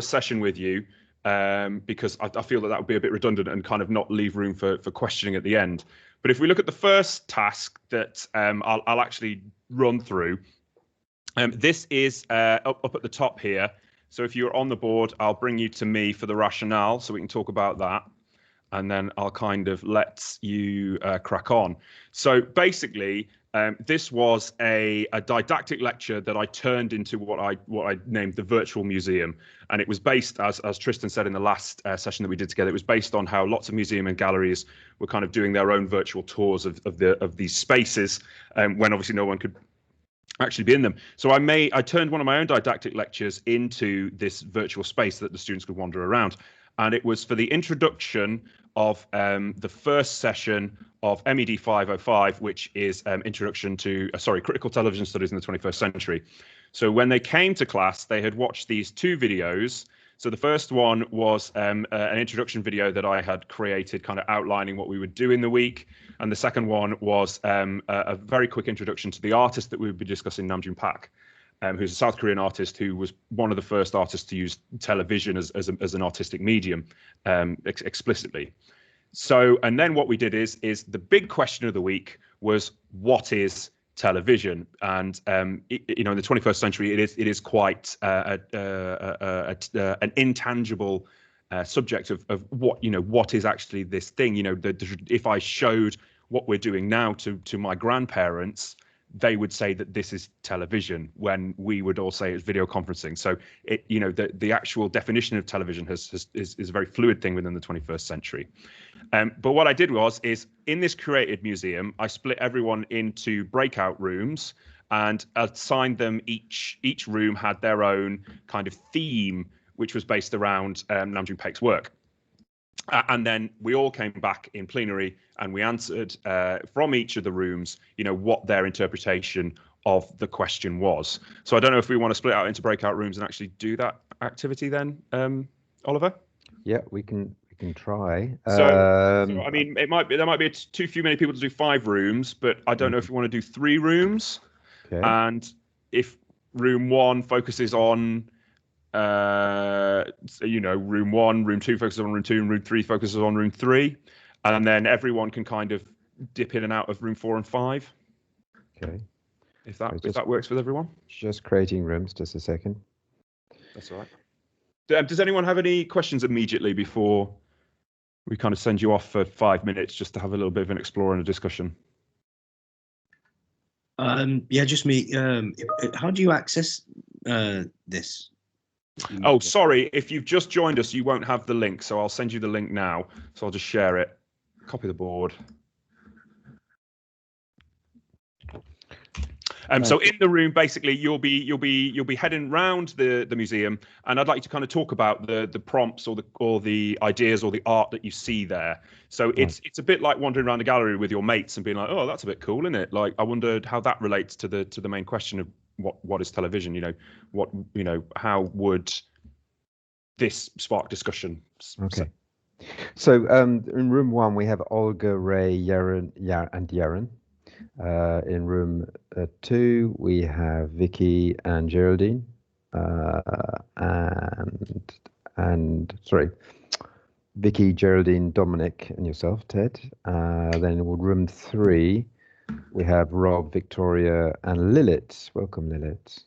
session with you because I feel that would be a bit redundant and kind of not leave room for questioning at the end. But if we look at the first task that I'll actually run through, this is up at the top here. So if you're on the board, I'll bring you to me for the rationale so we can talk about that. And then I'll kind of let you crack on. So basically, this was a didactic lecture that I turned into what I named the virtual museum, and it was based, as Tristan said in the last session that we did together, it was based on how lots of museum and galleries were kind of doing their own virtual tours of these spaces, when obviously no one could actually be in them. So I turned one of my own didactic lectures into this virtual space that the students could wander around. And it was for the introduction of the first session of MED 505, which is introduction to, critical television studies in the 21st century. So when they came to class, they had watched these two videos. So the first one was an introduction video that I had created, kind of outlining what we would do in the week. And the second one was a very quick introduction to the artist that we would be discussing, Namjoon Park, who's a South Korean artist who was one of the first artists to use television as an artistic medium explicitly. So, and then what we did is the big question of the week was, what is television? And in the 21st century, it is quite an intangible subject of what is actually this thing. If I showed what we're doing now to my grandparents, they would say that this is television, when we would all say it's video conferencing. So the actual definition of television is a very fluid thing within the 21st century. But what I did is in this curated museum, I split everyone into breakout rooms and assigned them each room had their own kind of theme, which was based around Namjoon Paik's work. And then we all came back in plenary and we answered from each of the rooms, what their interpretation of the question was. So I don't know if we want to split out into breakout rooms and actually do that activity then, Oliver? Yeah, we can try. So I mean, there might be too many people to do 5 rooms, but I don't know if you want to do 3 rooms. Okay. And if room 1 focuses on room 1, room 2 focuses on room 2, and room 3 focuses on room 3, and then everyone can kind of dip in and out of room 4 and 5. Okay. If that works with everyone. Just creating rooms, just a second. That's all right. Does anyone have any questions immediately before we kind of send you off for 5 minutes just to have a little bit of an explore and a discussion? Yeah, just me. How do you access this? Oh, sorry. If you've just joined us, you won't have the link. So I'll send you the link now. So I'll just share it. Copy the board. So in the room, basically, you'll be heading round the museum, and I'd like you to kind of talk about the prompts or the ideas or the art that you see there. So it's a bit like wandering around a gallery with your mates and being like, oh, that's a bit cool, isn't it? Like, I wondered how that relates to the main question of what is television. How would this spark discussion? Okay. So in room 1 we have Olga, Ray, and Yaron. In room 2 we have Vicky and Geraldine, Vicky, Geraldine, Dominic, and yourself, Ted. Then in room 3 we have Rob, Victoria, and Lilith. Welcome, Lilith.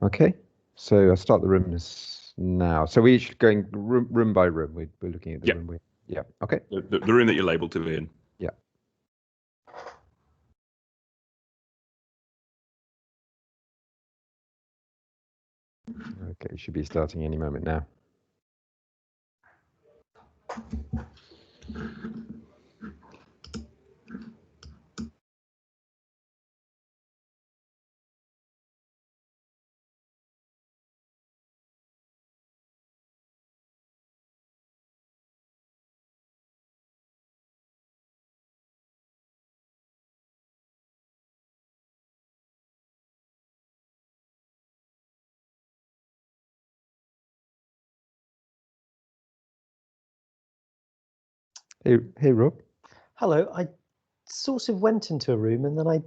Okay, so I'll start the rooms now. So we're each going room by room. We're looking at the room. Yeah. Okay. The room that you're labelled to be in. Yeah. Okay, it should be starting any moment now. Hey, Rob. Hello. I sort of went into a room and then I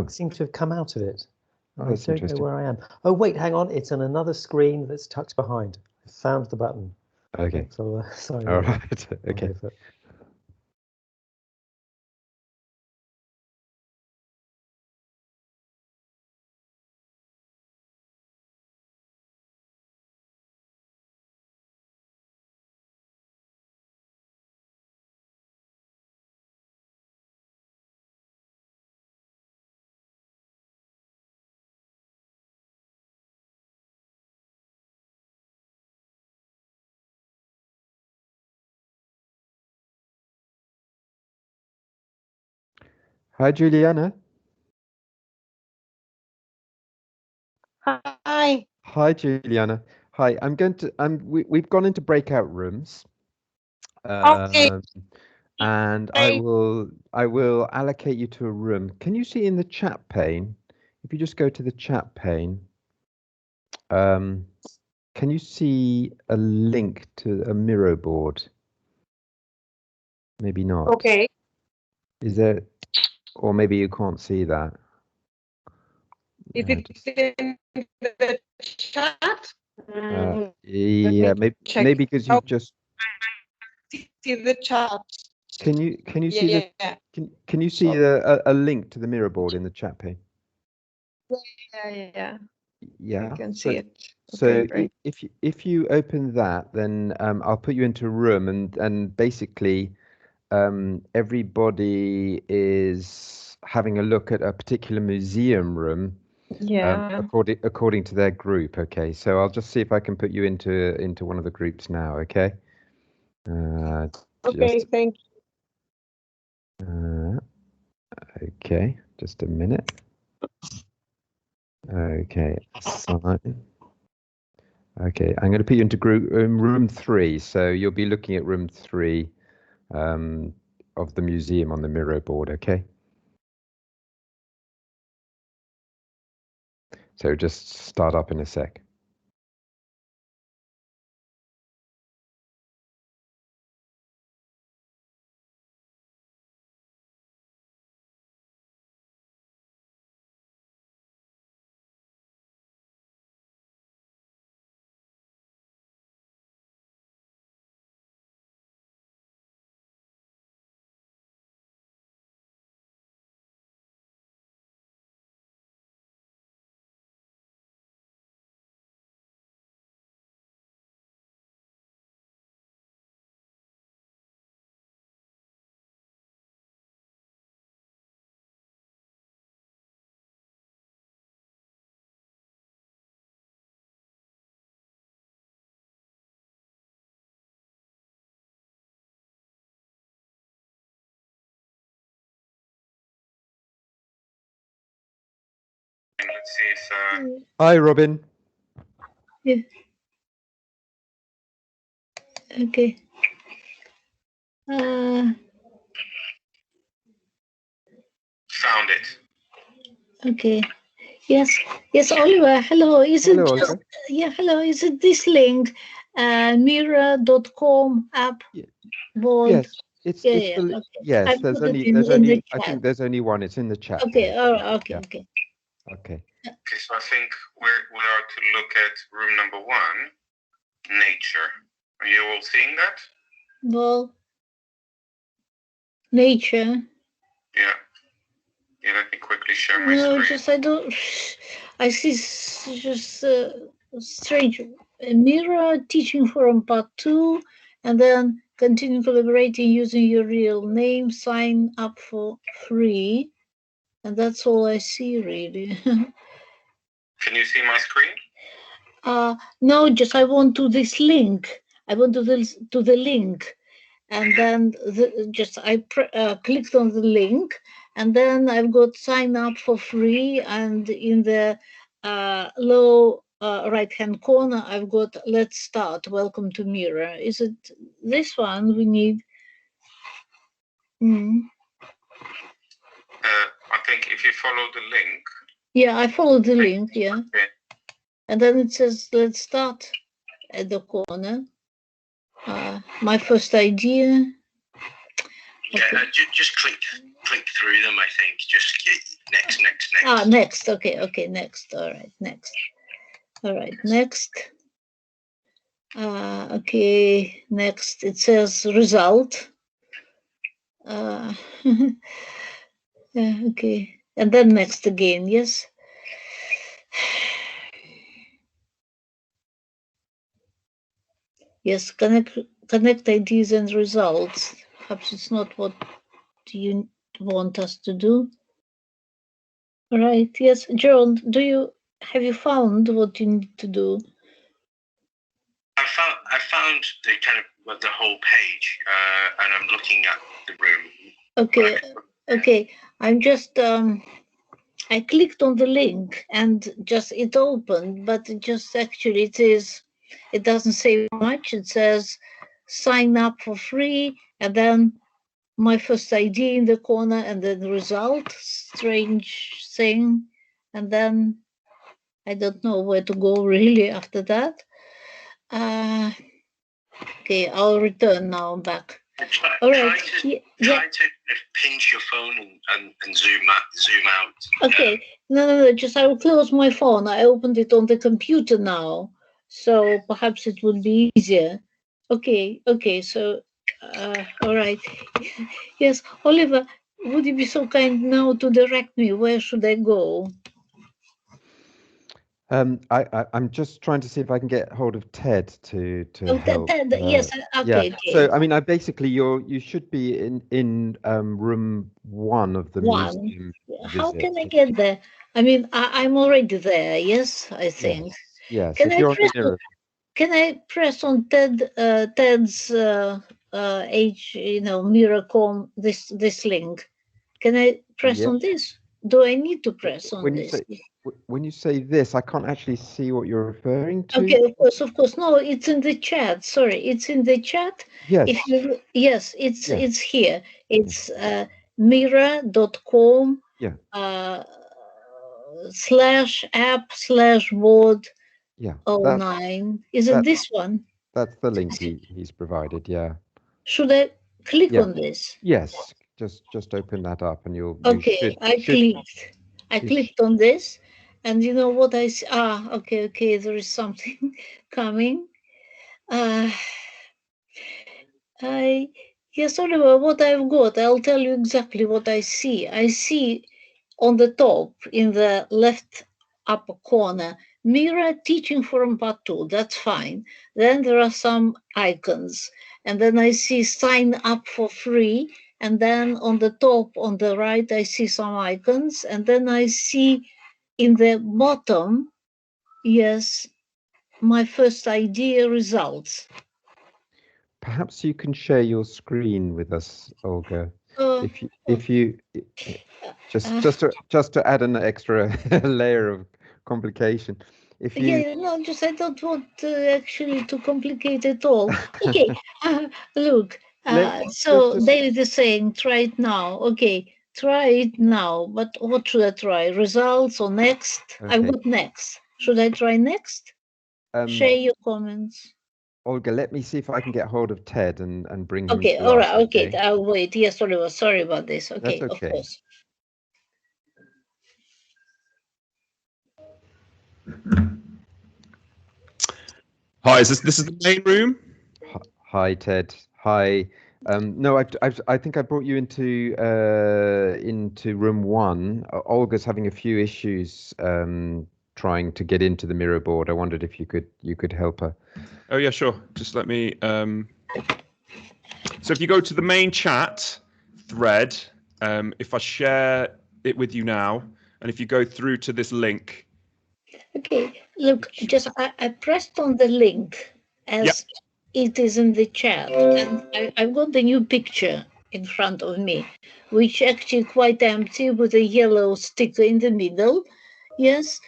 seem to have come out of it. Oh, that's I don't know interesting. where I am. Oh, wait, hang on. It's on another screen that's tucked behind. I found the button. Okay. So, sorry. All right. Okay. Hi, Juliana. Hi. Hi, Juliana. Hi. I'm going to. We've gone into breakout rooms. Okay. And I will allocate you to a room. Can you see in the chat pane? If you just go to the chat pane, can you see a link to a Miro board? Maybe not. Okay. Is there, or maybe you can't see that. Is it in the chat? Yeah, maybe because you've just. See the chat. Can you see can you see a link to the Miro board in the chat pane? Yeah. Yeah. I can see it. So Okay, great. if you open that, then I'll put you into a room, and basically everybody is having a look at a particular museum room, Yeah. according to their group. Okay, so I'll just see if I can put you into one of the groups now. Okay. Okay, thank you. Okay, just a minute. Okay, sign. Okay, I'm going to put you into room 3. So you'll be looking at room 3 of the museum on the Miro board. Okay. So just start up in a sec. Let's see if. Hi, Robin. Yeah. Okay. Found it. Okay. Yes, Oliver. Hello. Hello, Olga. Hello. Is it this link? Miro.com app board. Yes, it's Okay. yes. There's only I think there's only one. It's in the chat. Okay. Page. All right. Okay. Yeah. Okay. Okay. Okay, so I think we are to look at room number 1, nature. Are you all seeing that? Well, nature. Yeah. Yeah, let me quickly share my screen. I see just strange. Miro teaching forum part 2, and then continue collaborating using your real name, sign up for free. And that's all I see, really. Can you see my screen? No, just I want to this link. I want to the link. And then I clicked on the link, and then I've got sign up for free, and in the low right hand corner I've got let's start, welcome to Miro. Is it this one we need? I think if you follow the link. Yeah, I followed the link. Yeah. Okay. And then it says let's start at the corner. My first idea. Yeah, just click click through them, I think. Just next. Ah, next. Okay, next. All right, next. All right, next. Okay, next. It says result. Yeah, okay, and then next again. Yes. Yes, connect ideas and results. Perhaps it's not what you want us to do. All right. Yes, Gerald, have you found what you need to do? I found the kind of the whole page, and I'm looking at the room. Okay. Okay. I'm just I clicked on the link and just it opened, but it just actually it doesn't say much. It says sign up for free, and then my first ID in the corner, and then the result, strange thing, and then I don't know where to go really after that. Okay, I'll return now. I'm back. All right. Try to pinch your phone and zoom out. Okay. No. Just I will close my phone. I opened it on the computer now, so perhaps it would be easier. Okay. So, all right. Yes, Oliver, would you be so kind now to direct me? Where should I go? I'm just trying to see if I can get hold of Ted to help. Yes. Okay. So I mean, you should be in room 1 of the museum. How can I get there? I mean, I'm already there. Yes, I think. Yes. Can I press on Ted's Miro.com this link? Can I press on this? Do I need to press on this? When you say this, I can't actually see what you're referring to. Okay, of course. No, it's in the chat. Sorry, it's in the chat. Yes. It's here. It's Miro.com. Yeah. /app/board. Yeah. 09. Is it this one? That's the link he's provided. Yeah. Should I click on this? Yes. Just open that up and you'll. Okay. I clicked on this, and you know what I see? Okay. There is something coming. Yes, Oliver, what I've got, I'll tell you exactly what I see. I see on the top, in the left upper corner, Miro teaching from part 2. That's fine. Then there are some icons, and then I see sign up for free. And then on the top, on the right, I see some icons, and then I see in the bottom, yes, my first idea results. Perhaps you can share your screen with us, Olga. If you just to add an extra layer of complication. I don't want actually to complicate it all. Okay, look. So David is saying, try it now. Okay, try it now. But what should I try? Results or next? Okay. I've got next. Should I try next? Share your comments. Olga, let me see if I can get hold of Ted and bring him. Okay, all right. Okay, I'll wait. Yes, Oliver. Sorry about this. Okay, that's okay. Of course. Hi, this is the main room? Hi, Ted. Hi. No, I think I brought you into room 1. Olga's having a few issues trying to get into the Miro board. I wondered if you could help her. Oh yeah, sure. Just let me. So if you go to the main chat thread, if I share it with you now, and if you go through to this link. Okay, look, just I pressed on the link as it is in the chat, and I've got the new picture in front of me, which actually quite empty with a yellow sticker in the middle. Yes,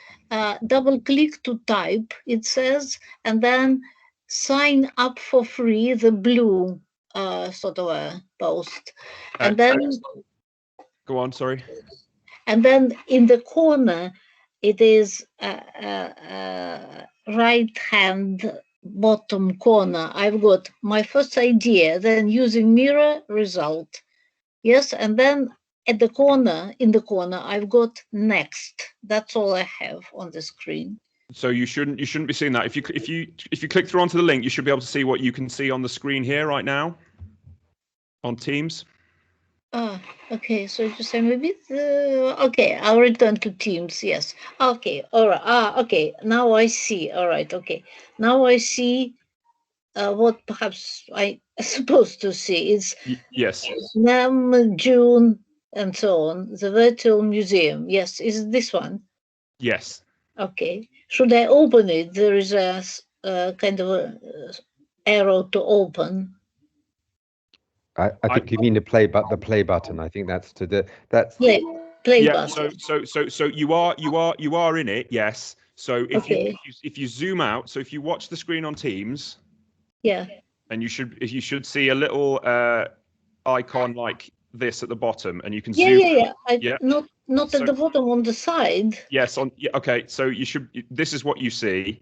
double click to type, it says, and then sign up for free, the blue sort of a post. And then go on, sorry. And then in the corner, it is right hand bottom corner. I've got my first idea, then using Miro result. Yes, and then at the corner, in the corner, I've got next. That's all I have on the screen. So you shouldn't be seeing that. If you click through onto the link, you should be able to see what you can see on the screen here right now on Teams. Okay, so you say maybe okay, I'll return to Teams, yes. Okay, all right. Okay, now I see. All right, okay. Now I see what perhaps I supposed to see. It's Yes. NAM, June, and so on. The virtual museum. Yes, is this one? Yes. Okay. Should I open it? There is a kind of a arrow to open. I think you mean the play button. I think that's Play yeah, button. So you are in it, yes. So if you zoom out, so if you watch the screen on Teams, yeah, and you should see a little icon like this at the bottom, and you can zoom. Yeah. Not at the bottom, on the side. Yes, okay. So you should. This is what you see.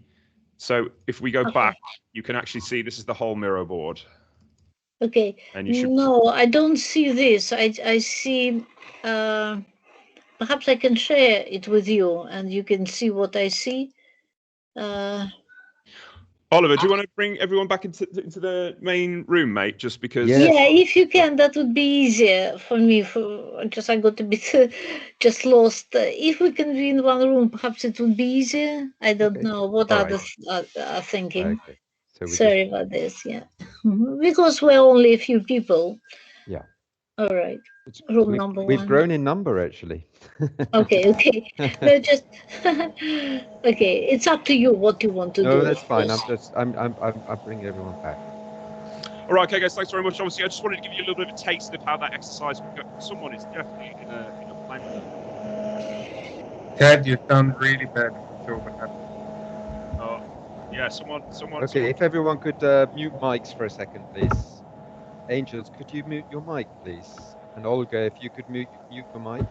So if we go back, you can actually see this is the whole Miro board. Okay. And you should. No, I don't see this. I see. Perhaps I can share it with you, and you can see what I see. Oliver, do you want to bring everyone back into the main room, mate? Just because. Yes. Yeah, if you can, that would be easier for me. I got a bit just lost. If we can be in one room, perhaps it would be easier. I don't know what others are thinking. Okay. So sorry about this. Yeah, because we're only a few people. Yeah. All right. Room number 1. We've grown in number, actually. Okay. No, just okay. It's up to you what you want to do. No, that's fine. I'm bringing everyone back. All right, okay, guys. Thanks very much. Obviously, I just wanted to give you a little bit of a taste of how that exercise would go. Someone is definitely in a plan. Ted, you sound really bad. Sure what happened. Yeah, someone. Okay, if everyone could mute mics for a second, please. Angels, could you mute your mic, please? And Olga, if you could mute your mic.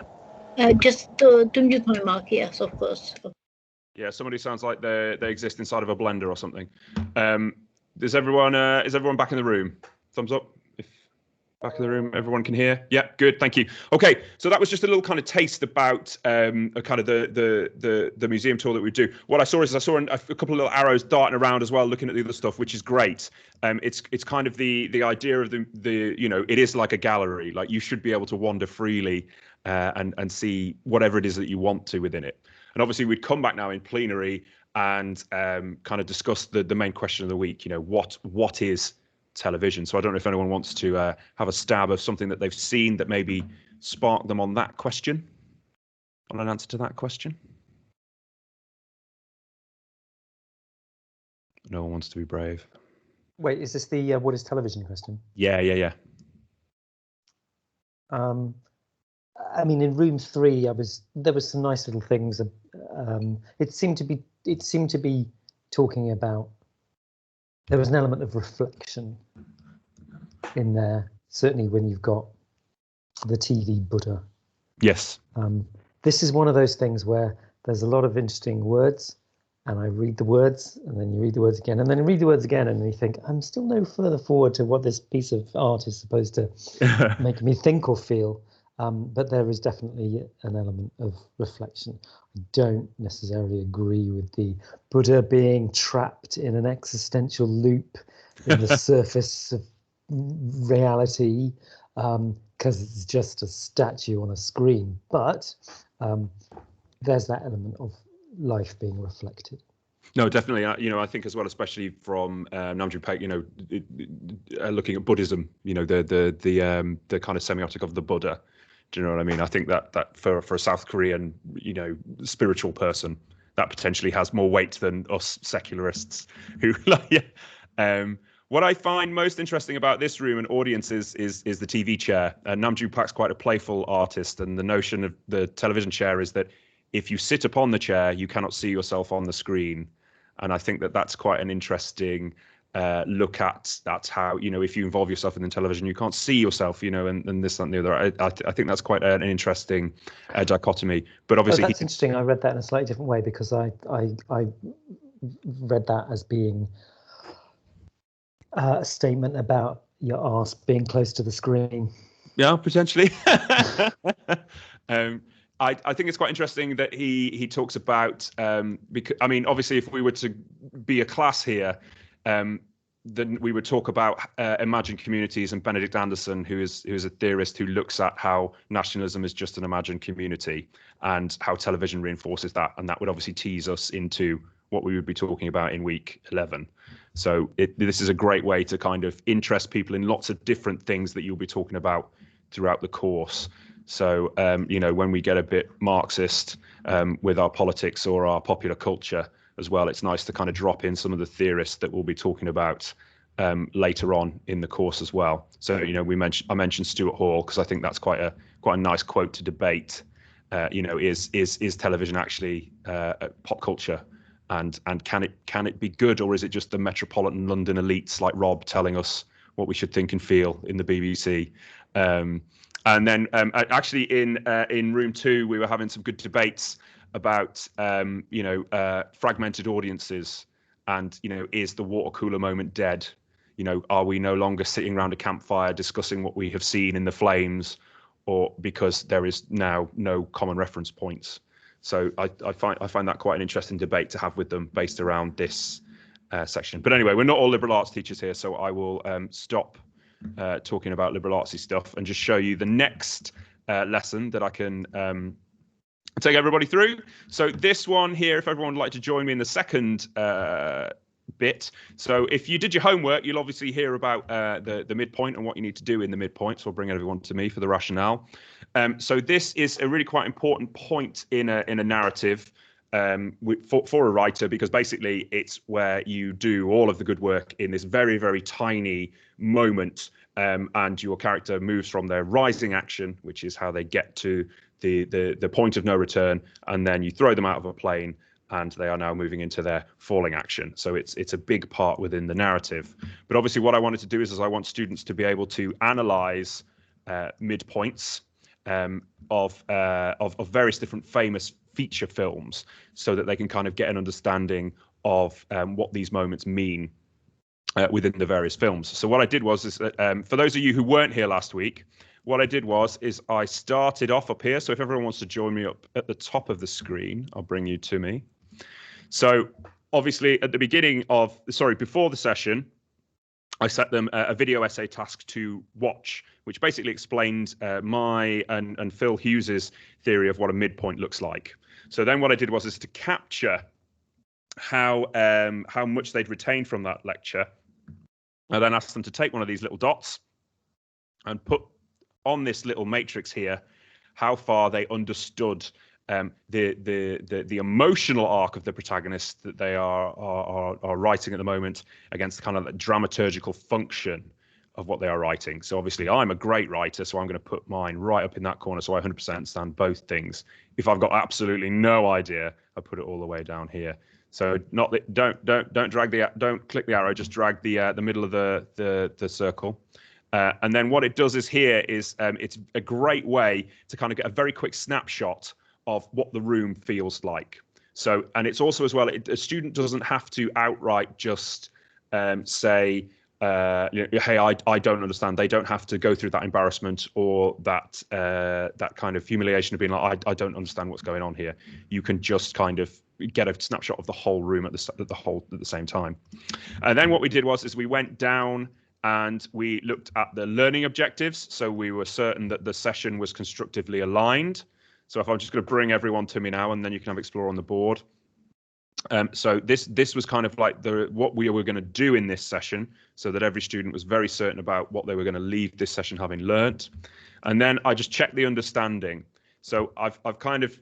Just to mute my mic, yes, of course. Yeah, somebody sounds like they exist inside of a blender or something. Is everyone back in the room? Thumbs up if back in the room everyone can hear. Yeah, good, thank you. Okay, so that was just a little kind of taste about kind of the museum tour that we do. What I saw is a couple of little arrows darting around as well, looking at the other stuff, which is great. It's kind of the idea of the it is like a gallery. Like you should be able to wander freely and see whatever it is that you want to within it. And obviously we'd come back now in plenary and kind of discuss the main question of the week. What is television? So I don't know if anyone wants to have a stab of something that they've seen that maybe sparked them on that question, on an answer to that question. No one wants to be brave. Wait, is this the what is television question? Yeah. I mean, in room 3, there was some nice little things. It seemed to be talking about. There was an element of reflection in there. Certainly, when you've got the TV Buddha. Yes. This is one of those things where there's a lot of interesting words, and I read the words, and then you read the words again, and then you read the words again, and you think, I'm still no further forward to what this piece of art is supposed to make me think or feel. But there is definitely an element of reflection. I don't necessarily agree with the Buddha being trapped in an existential loop in the surface of reality, because it's just a statue on a screen. But there's that element of life being reflected. No, definitely. I think as well, especially from Namjoon Paik, looking at Buddhism, the kind of semiotic of the Buddha. Do you know what I mean? I think that for a South Korean, spiritual person, that potentially has more weight than us secularists who what I find most interesting about this room and audience is the TV chair. Namjoon Paik's quite a playful artist, and the notion of the television chair is that if you sit upon the chair, you cannot see yourself on the screen. And I think that's quite an interesting look at how, if you involve yourself in the television, you can't see yourself, and this, that, and the other. I think that's quite an interesting dichotomy. But obviously, that's interesting. I read that in a slightly different way, because I read that as being a statement about your arse being close to the screen. Yeah, potentially. I think it's quite interesting that he talks about because I mean, obviously, if we were to be a class here, then we would talk about imagined communities and Benedict Anderson, who is a theorist who looks at how nationalism is just an imagined community and how television reinforces that, and that would obviously tease us into what we would be talking about in week 11. So this is a great way to kind of interest people in lots of different things that you'll be talking about throughout the course. So, when we get a bit Marxist with our politics or our popular culture as well, it's nice to kind of drop in some of the theorists that we'll be talking about later on in the course as well. So, I mentioned Stuart Hall because I think that's quite a nice quote to debate. Is television actually pop culture, and can it be good, or is it just the metropolitan London elites like Rob telling us what we should think and feel in the BBC? And then actually in room 2, we were having some good debates about, fragmented audiences and, is the water cooler moment dead? Are we no longer sitting around a campfire discussing what we have seen in the flames, or because there is now no common reference points? So I find that quite an interesting debate to have with them based around this section. But anyway, we're not all liberal arts teachers here, so I will stop talking about liberal artsy stuff and just show you the next lesson that I can take everybody through. So this one here, if everyone would like to join me in the second bit. So if you did your homework, you'll obviously hear about the midpoint and what you need to do in the midpoint. So I'll bring everyone to me for the rationale. So this is a really quite important point in a narrative for a writer, because basically it's where you do all of the good work in this very, very tiny moment, and your character moves from their rising action, which is how they get to the point of no return, and then you throw them out of a plane and they are now moving into their falling action. So it's a big part within the narrative. But obviously what I wanted to do is I want students to be able to analyze midpoints of various different famous feature films, so that they can kind of get an understanding of what these moments mean within the various films. So what I did was that, for those of you who weren't here last week, what I did was I started off up here. So if everyone wants to join me up at the top of the screen, I'll bring you to me. So obviously at the before the session, I set them a video essay task to watch, which basically explained my and Phil Hughes's theory of what a midpoint looks like. So then what I did was to capture how much they'd retained from that lecture. I then asked them to take one of these little dots and put on this little matrix here how far they understood the emotional arc of the protagonist that they are writing at the moment against kind of the dramaturgical function of what they are writing. So obviously I'm a great writer, so I'm going to put mine right up in that corner, so I 100% understand both things. If I've got absolutely no idea, I put it all the way down here. So don't click the arrow, just drag the middle of the circle. And then what it does is here is it's a great way to kind of get a very quick snapshot of what the room feels like. So, and it's also as well, a student doesn't have to outright just say, hey, I don't understand. They don't have to go through that embarrassment or that kind of humiliation of being like, I don't understand what's going on here. You can just kind of get a snapshot of the whole room at the same time. And then what we did was we went down and we looked at the learning objectives. So we were certain that the session was constructively aligned. So if I'm just going to bring everyone to me now, and then you can have Explore on the board. So this was kind of like what we were going to do in this session, so that every student was very certain about what they were going to leave this session having learnt. And then I just checked the understanding. So I've kind of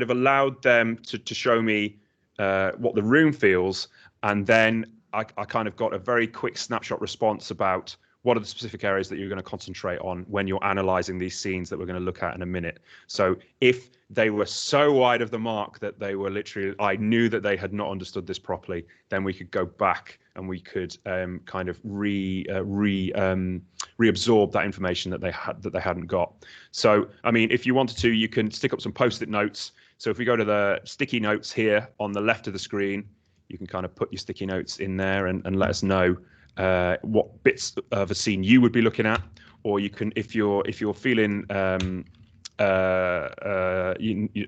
allowed them to show me what the room feels, and then I kind of got a very quick snapshot response about what are the specific areas that you're going to concentrate on when you're analysing these scenes that we're going to look at in a minute. So if they were so wide of the mark that they were literally, I knew that they had not understood this properly, then we could go back and we could kind of reabsorb that information that they hadn't got. So, I mean, if you wanted to, you can stick up some post-it notes. So if we go to the sticky notes here on the left of the screen, you can kind of put your sticky notes in there and let us know what bits of a scene you would be looking at. or you can, if you're feeling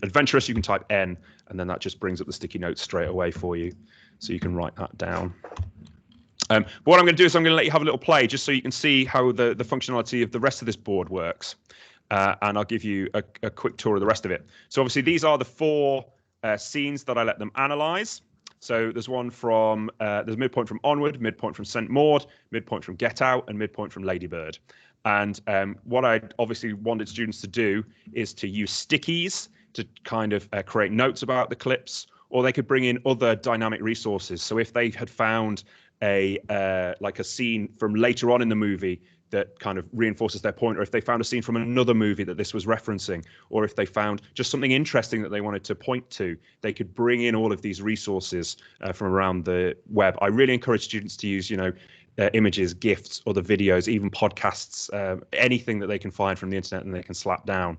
adventurous, you can type N, and then that just brings up the sticky notes straight away for you, so you can write that down. But what I'm going to do is I'm going to let you have a little play just so you can see how the functionality of the rest of this board works, and I'll give you a quick tour of the rest of it. So obviously these are the 4 scenes that I let them analyze. So there's one from there's midpoint from Onward, midpoint from St. Maud, midpoint from Get Out, and midpoint from Ladybird. And what I obviously wanted students to do is to use stickies to kind of create notes about the clips, or they could bring in other dynamic resources. So if they had found like a scene from later on in the movie that kind of reinforces their point, or if they found a scene from another movie that this was referencing, or if they found just something interesting that they wanted to point to, they could bring in all of these resources from around the web. I really encourage students to use, images, GIFs, other videos, even podcasts, anything that they can find from the internet and they can slap down.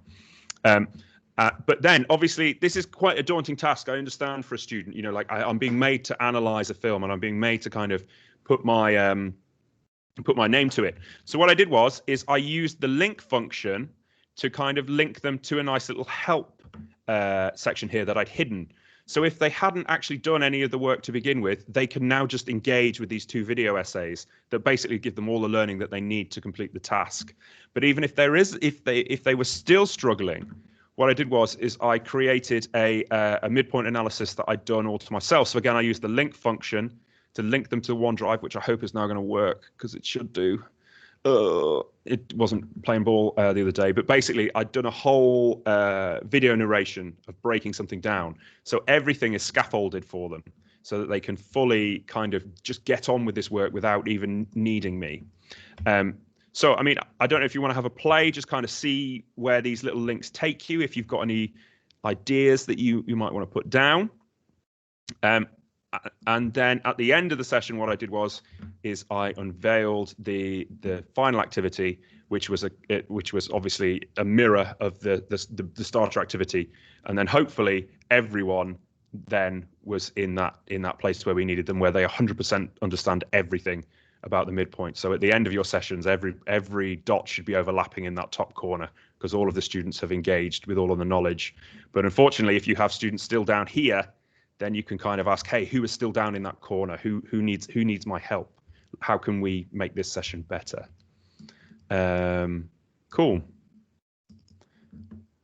But then obviously this is quite a daunting task. I understand for a student, I'm being made to analyze a film, and I'm being made to kind of put my name to it. So what I did is I used the link function to kind of link them to a nice little help section here that I'd hidden. So if they hadn't actually done any of the work to begin with, they can now just engage with these 2 video essays that basically give them all the learning that they need to complete the task. But even if they were still struggling, what I did is I created a midpoint analysis that I'd done all to myself. So again, I used the link function to link them to OneDrive, which I hope is now going to work, because it should do. It wasn't playing ball the other day, but basically I'd done a whole video narration of breaking something down. So everything is scaffolded for them so that they can fully kind of just get on with this work without even needing me. So, I mean, I don't know if you want to have a play, just kind of see where these little links take you, if you've got any ideas that you might want to put down. And then at the end of the session, what I did is I unveiled the final activity, which was obviously a mirror of the starter activity, and then hopefully everyone then was in that place where we needed them, where they 100% understand everything about the midpoint. So at the end of your sessions, every dot should be overlapping in that top corner, because all of the students have engaged with all of the knowledge. But unfortunately, if you have students still down here, then you can kind of ask, hey, who is still down in that corner? Who needs my help? How can we make this session better? Cool.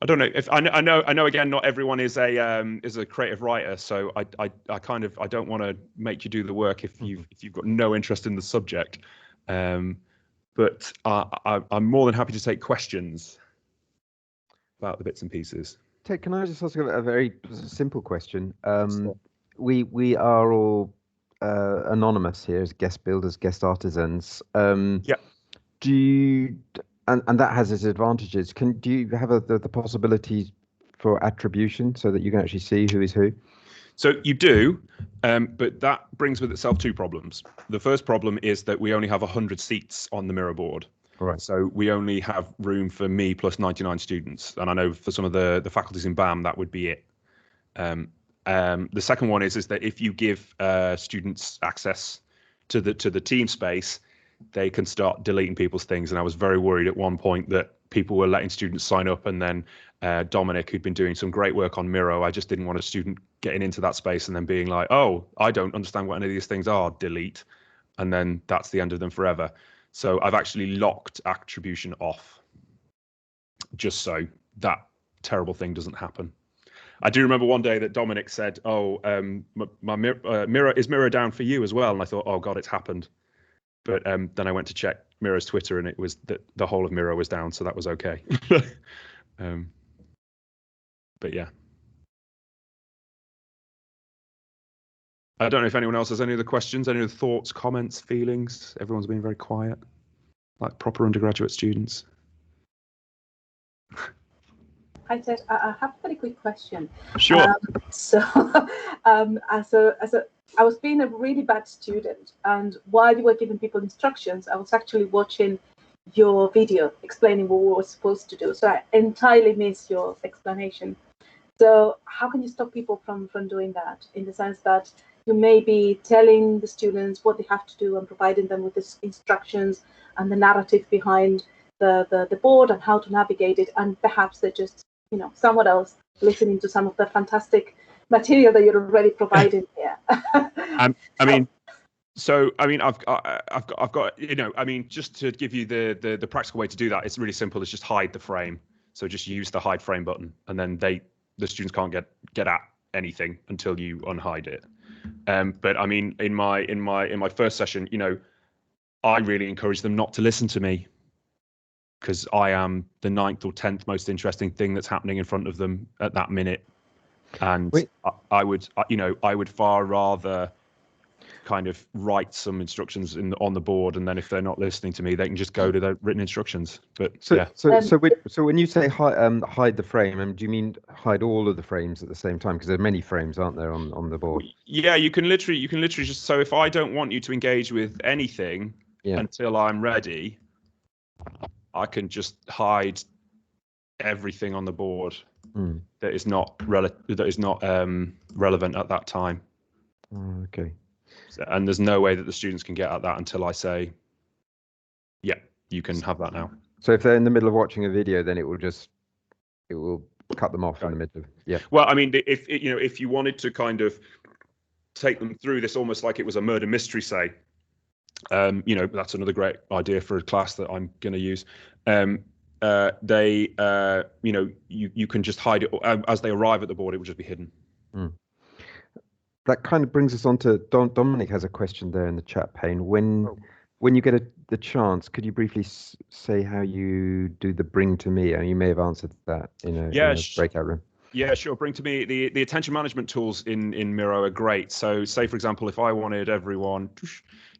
I don't know if I know again, not everyone is a creative writer, so I don't want to make you do the work if you've got no interest in the subject. But I'm more than happy to take questions about the bits and pieces. Ted, can I just ask a very simple question? We are all anonymous here as guest builders, guest artisans. Yeah. Do you, and that has its advantages. Do you have the possibility for attribution so that you can actually see who is who? So you do, but that brings with itself 2 problems. The first problem is that we only have 100 seats on the Miro board. Right. So we only have room for me plus 99 students, and I know for some of the faculties in BAM that would be it. The second one is that if you give students access to the team space, they can start deleting people's things. And I was very worried at one point that people were letting students sign up, and then Dominic, who'd been doing some great work on Miro, I just didn't want a student getting into that space and then being like, oh, I don't understand what any of these things are, delete, and then that's the end of them forever. So I've actually locked attribution off, just so that terrible thing doesn't happen. I do remember one day that Dominic said, oh, my Miro, is Miro down for you as well? And I thought, oh God, it's happened. But then I went to check Miro's Twitter, and it was that the whole of Miro was down, so that was okay. But yeah. I don't know if anyone else has any other questions, any other thoughts, comments, feelings. Everyone's been very quiet, like proper undergraduate students. Hi Ted, I have a very quick question. Sure. I was being a really bad student, and while you were giving people instructions, I was actually watching your video explaining what we were supposed to do. So I entirely missed your explanation. So how can you stop people from doing that, in the sense that you may be telling the students what they have to do and providing them with the instructions and the narrative behind the board and how to navigate it, and perhaps they're just, someone else listening to some of the fantastic material that you're already providing here. I've got, just to give you the practical way to do that, it's really simple. It's just hide the frame. So just use the hide frame button, and then the students can't get at anything until you unhide it. But I mean, in my first session, I really encourage them not to listen to me, because I am the 9th or 10th most interesting thing that's happening in front of them at that minute. And I would far rather kind of write some instructions on the board, and then if they're not listening to me, they can just go to the written instructions. But so when you say hide the frame, do you mean hide all of the frames at the same time? Because there are many frames, aren't there, on the board? Yeah, you can literally just, so if I don't want you to engage with anything until I'm ready, I can just hide everything on the board that is not relevant at that time. Okay. And there's no way that the students can get at that until I say, yeah, you can have that now. So if they're in the middle of watching a video, then it will cut them off in the middle of, Well, I mean, if you wanted to kind of take them through this almost like it was a murder mystery, say, that's another great idea for a class that I'm going to use. You can just hide it as they arrive at the board. It will just be hidden. That kind of brings us on to Dominic has a question there in the chat pane. When you get the chance, could you briefly say how you do the bring to me? And you may have answered that in a breakout room. Yeah, sure. Bring to me the attention management tools in Miro are great. So say, for example, if I wanted everyone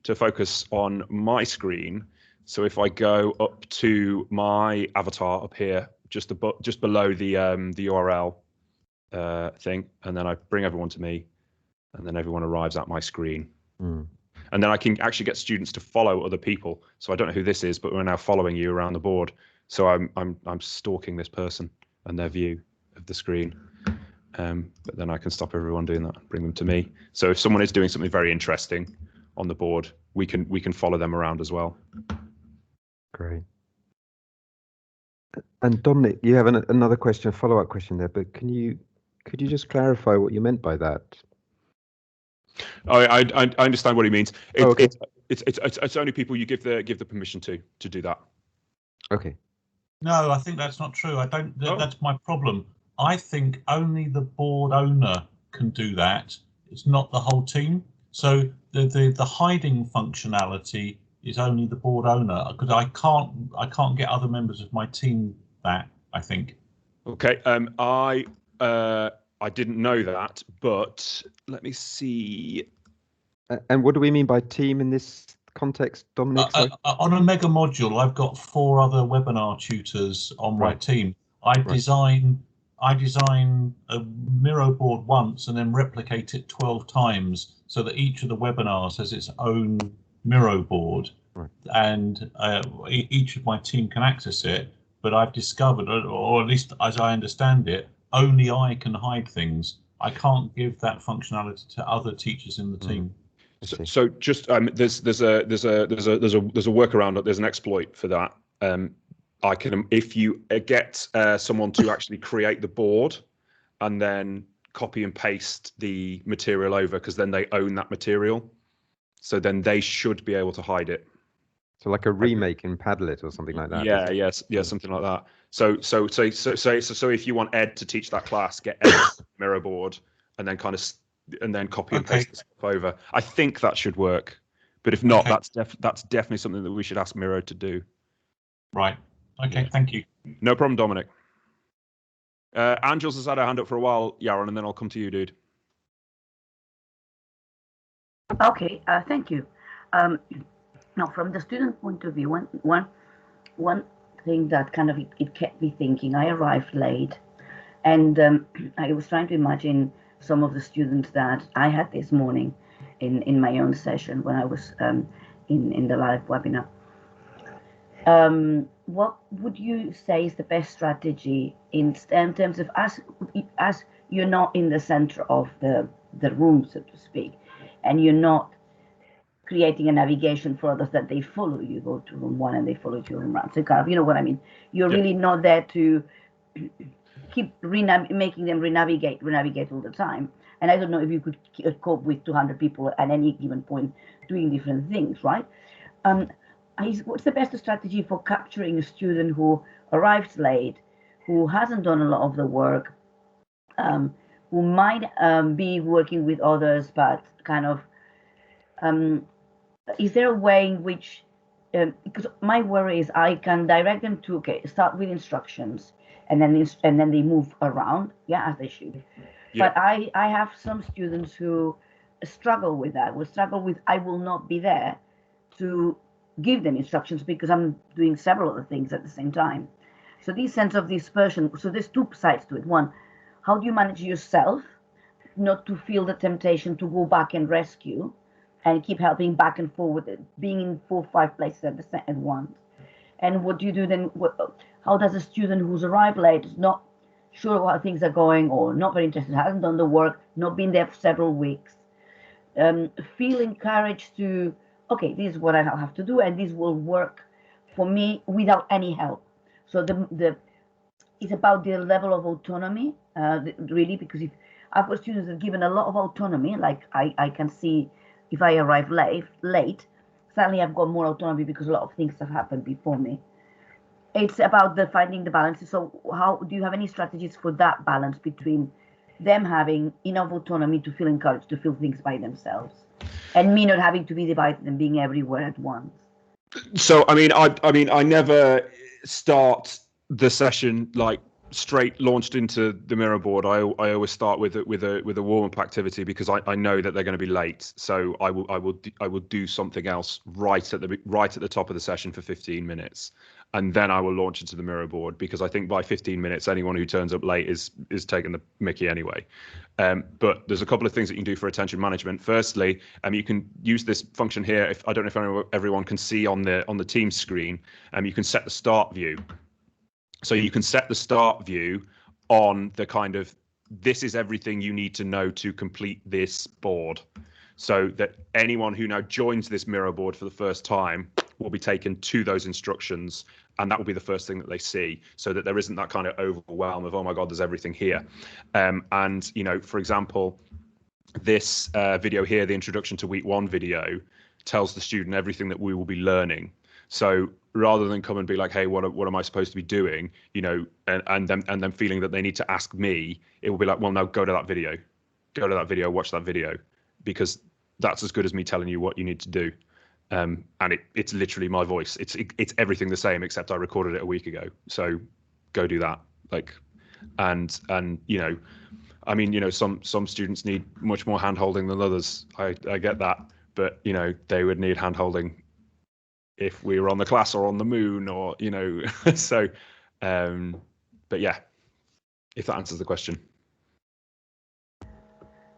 to focus on my screen, so if I go up to my avatar up here, just below the URL thing, and then I bring everyone to me, and then everyone arrives at my screen. And then I can actually get students to follow other people. So I don't know who this is, but we're now following you around the board. So I'm stalking this person and their view of the screen. But then I can stop everyone doing that and bring them to me. So if someone is doing something very interesting on the board, we can follow them around as well. Great. And Dominic, you have another question, a follow-up question there, but could you just clarify what you meant by that? I understand what he means. Okay. It's only people you give the permission to do that. Okay. No, I think that's not true. I don't. That's my problem. I think only the board owner can do that. It's not the whole team. So the hiding functionality is only the board owner, because I can't get other members of my team that, I think. Okay. I didn't know that, but let me see. And what do we mean by team in this context, Dominic? On a mega module, I've got 4 other webinar tutors on my team. I design a Miro board once and then replicate it 12 times so that each of the webinars has its own Miro board, and each of my team can access it. But I've discovered, or at least as I understand it, only I can hide things. I can't give that functionality to other teachers in the team. So just there's a workaround. There's an exploit for that. I can, if you get someone to actually create the board and then copy and paste the material over, because then they own that material. So then they should be able to hide it. So like a remake in Padlet or something like that. Yeah, something like that. So if you want Ed to teach that class, get Ed's Miro board and then copy and paste the stuff over. I think that should work, but if not, that's definitely something that we should ask Miro to do. Right. Okay. Thank you. No problem, Dominic. Angels has had her hand up for a while, Yaron, and then I'll come to you, dude. Okay. Thank you. Now, from the student point of view, one thing that kind of it kept me thinking. I arrived late, and I was trying to imagine some of the students that I had this morning in my own session when I was in the live webinar. What would you say is the best strategy in terms of as you're not in the center of the room, so to speak, and you're not creating a navigation for others that they follow. You go to room 1 and they follow to room 1. So kind of, you know what I mean? You're really not there to keep making them renavigate all the time. And I don't know if you could cope with 200 people at any given point doing different things, right? What's the best strategy for capturing a student who arrives late, who hasn't done a lot of the work, who might be working with others, but kind of, is there a way in which, because my worry is I can direct them to, start with instructions, and then they move around, as they should. Yeah. But I have some students who struggle with that, I will not be there to give them instructions because I'm doing several other things at the same time. So this sense of dispersion, so there's two sides to it. One, how do you manage yourself not to feel the temptation to go back and rescue and keep helping back and forward, being in 4 or 5 places at once? And what do you do then? How does a student who's arrived late, is not sure how things are going, or not very interested, hasn't done the work, not been there for several weeks, feel encouraged to, this is what I have to do, and this will work for me without any help. So it's about the level of autonomy, really, because if I've got students that are given a lot of autonomy, like I can see if I arrive late, suddenly I've got more autonomy because a lot of things have happened before me. It's about finding the balance. So how do you have any strategies for that balance between them having enough autonomy to feel encouraged to feel things by themselves, and me not having to be divided and being everywhere at once? So I never start the session like straight launched into the Miro board. I always start with a warm-up activity because I know that they're going to be late. So I will do something else right at the top of the session for 15 minutes. And then I will launch into the Miro board, because I think by 15 minutes, anyone who turns up late is taking the mickey anyway. But there's a couple of things that you can do for attention management. Firstly, you can use this function here. I don't know if everyone can see on the team screen. You can set the start view. So you can set the start view on the kind of, this is everything you need to know to complete this board, so that anyone who now joins this Miro board for the first time will be taken to those instructions, and that will be the first thing that they see, so that there isn't that kind of overwhelm of, oh my God, there's everything here. And, for example, this video here, the introduction to week 1 video, tells the student everything that we will be learning. So rather than come and be like, hey, what am I supposed to be doing, and then feeling that they need to ask me, it will be like, well, now go to that video, watch that video, because that's as good as me telling you what you need to do. And it's literally my voice. It's everything the same, except I recorded it a week ago. So go do that. And some students need much more hand holding than others. I get that, but they would need hand holding if we were on the class or on the moon, or so. But yeah, if that answers the question.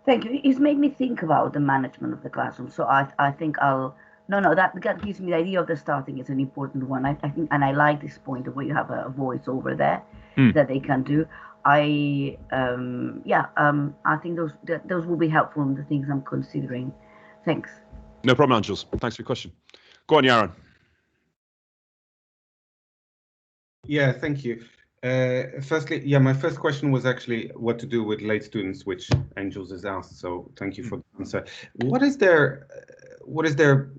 Thank you. It's made me think about the management of the classroom. So I think that gives me the idea of the starting is an important one. I think, and I like this point of where you have a voice over there that they can do. I think those will be helpful in the things I'm considering. Thanks. No problem, Angels. Thanks for your question. Go on, Yaron. Yeah, thank you. Firstly, my first question was actually what to do with late students, which Angels has asked. So thank you for the answer. What is their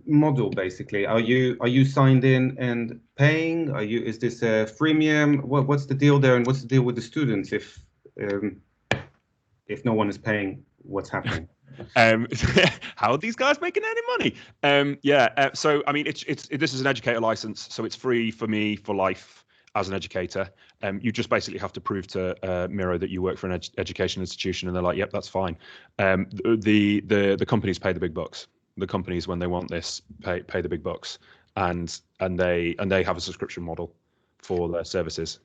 model basically? Are you signed in and paying? Is this a freemium? What's the deal there, and what's the deal with the students if no one is paying? What's happening? How are these guys making any money? So I mean, this is an educator license, so it's free for me for life as an educator. You just basically have to prove to Miro that you work for an education institution, and they're like, yep, that's fine. The companies pay the big bucks. The companies, when they want this, pay the big bucks, and they have a subscription model for their services.